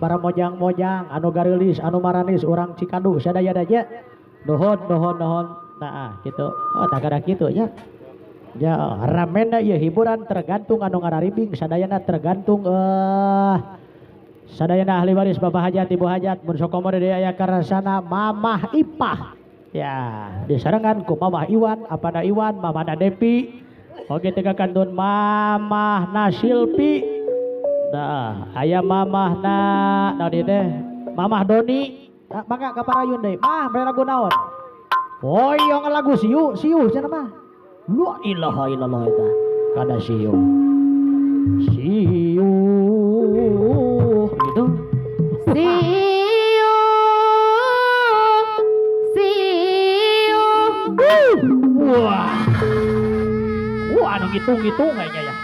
para mojang-mojang anu garelis anu maranis orang Cikandu sadaya aja nuhun nah gitu oh tak ada gitu ya ya ramena ya hiburan tergantung anu ngararibing sadayana tergantung sadayana ahli waris bapak hajat ibu hajat mun sok komo deui aya karasana mamah ipah ya disarengan ku mamah Iwan apada Iwan mamah Depi oge teh kantun mamah Nasilpi nah aya mamah na naon ieu teh mamah Doni mangga kaparayun deui mah bere lagu naon hoyong lagu siu cenah mah la ilaha illallah eta kada siu gitu siu wah anu gitu kayaknya ya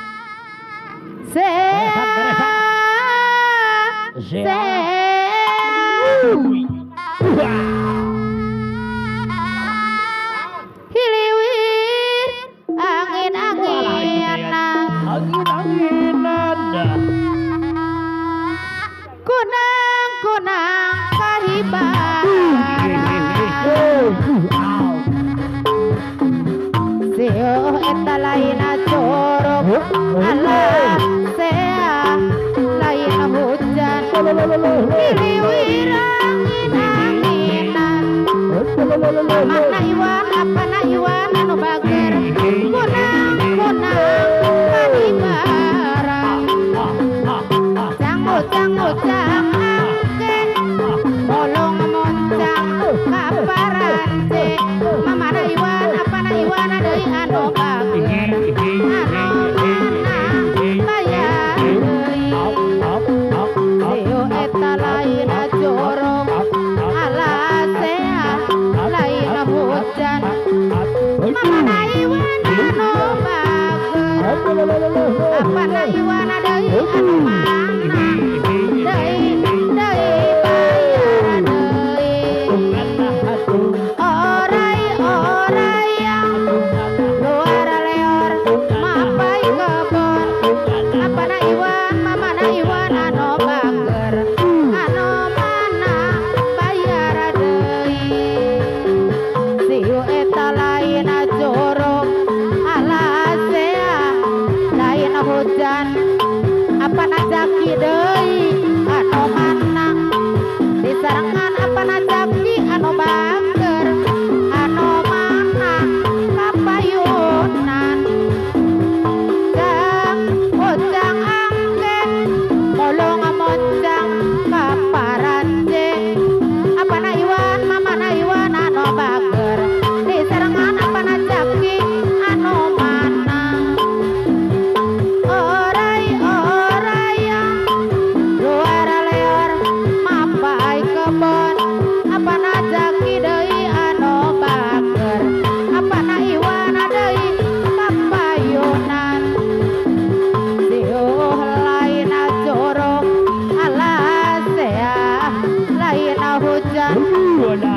hiliwir angin-anginan kunang kahibaran seuh eta laina corok alah sea laina hujan hiliwir angin-anginan mana Iwan apana Iwan anu bager kunang kahibaran cang angke bolong moncang kaparance mamana Iwan apana Iwan deui anu bager anu mana bayar deui seuh eta laina jorok alasea laina hujan mamana Iwan anu bager apana Iwan deui anu mana deui bayar deui orai yang luar leor mapai kebon apana Iwan mamana Iwan anu bager anu mana bayar deui siu eta laina jorok alasea laina hujan apana jaki deui anu mana disarengan apana jaki anu bager anu mana kapayunan ujang angke bolong moncang kaparance apana Iwan mamana Iwan anu bager disarengan apana jaki anu mana orai yang luar leor mapai kebon apana jaki deui anu bager apana Iwan deui kapayunan siuh laina jorok alasea laina hujan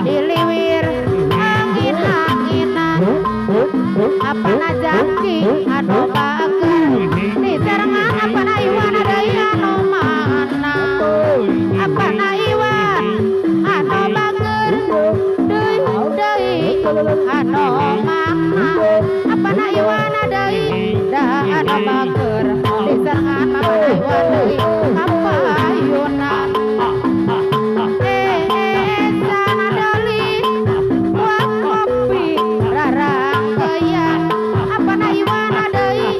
diliwir angin-anginan apana jaki anu bager disarengan apana Iwan deui anu mana apana Iwan anu bager deui anu mana apana Iwan deui anu bager disarengan mamana Iwan deui kapayunan sana doli buat kopi rarangkeyan apana Iwan deui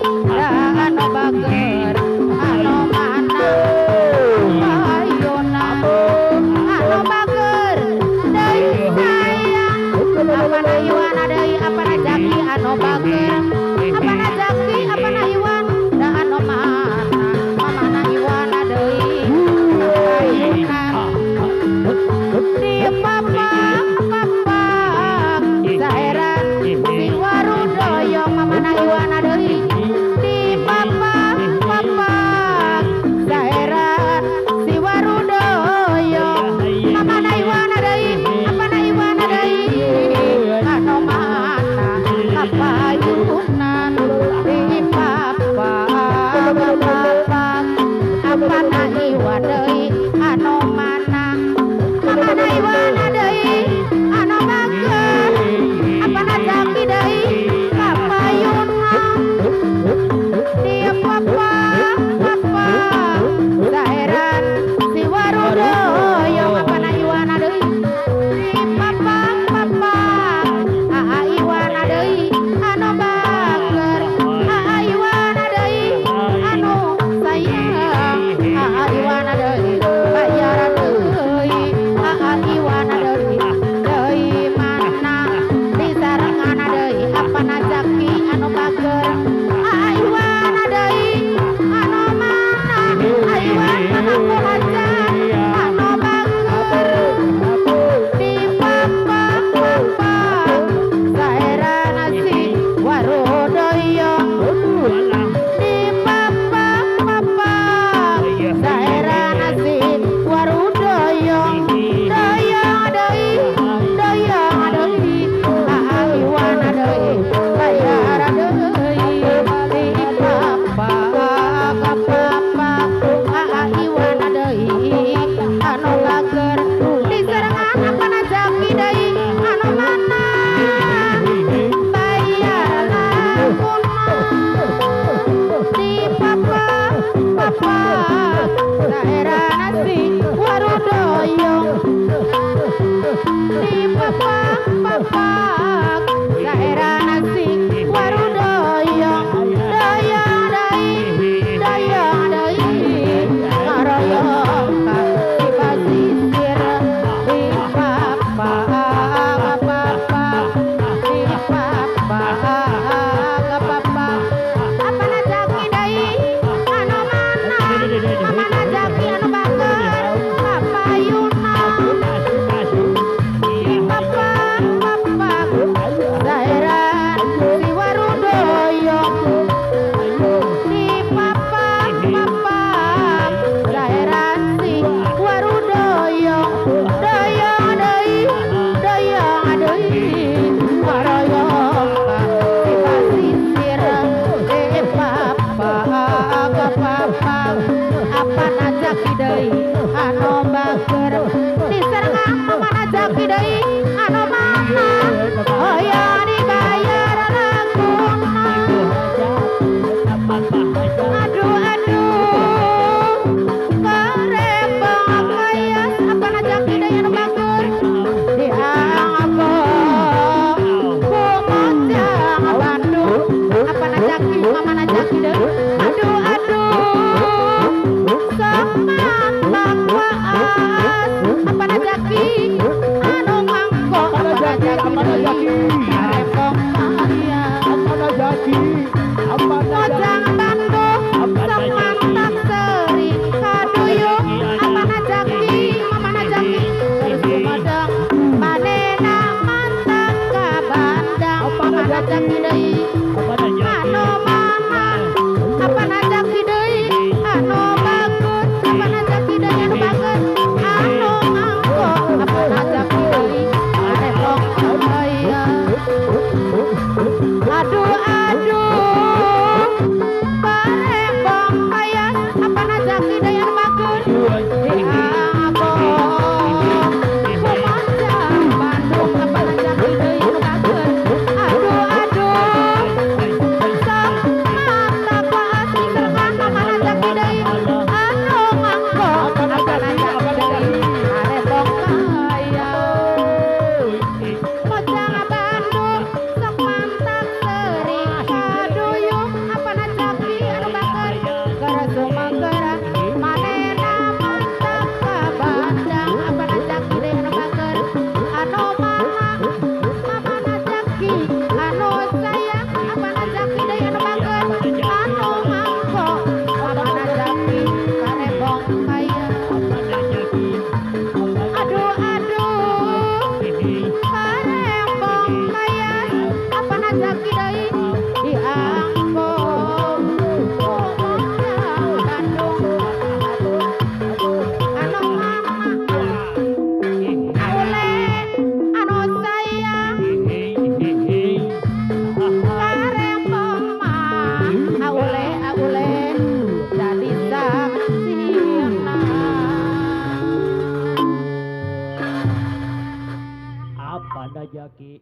Apana Jaki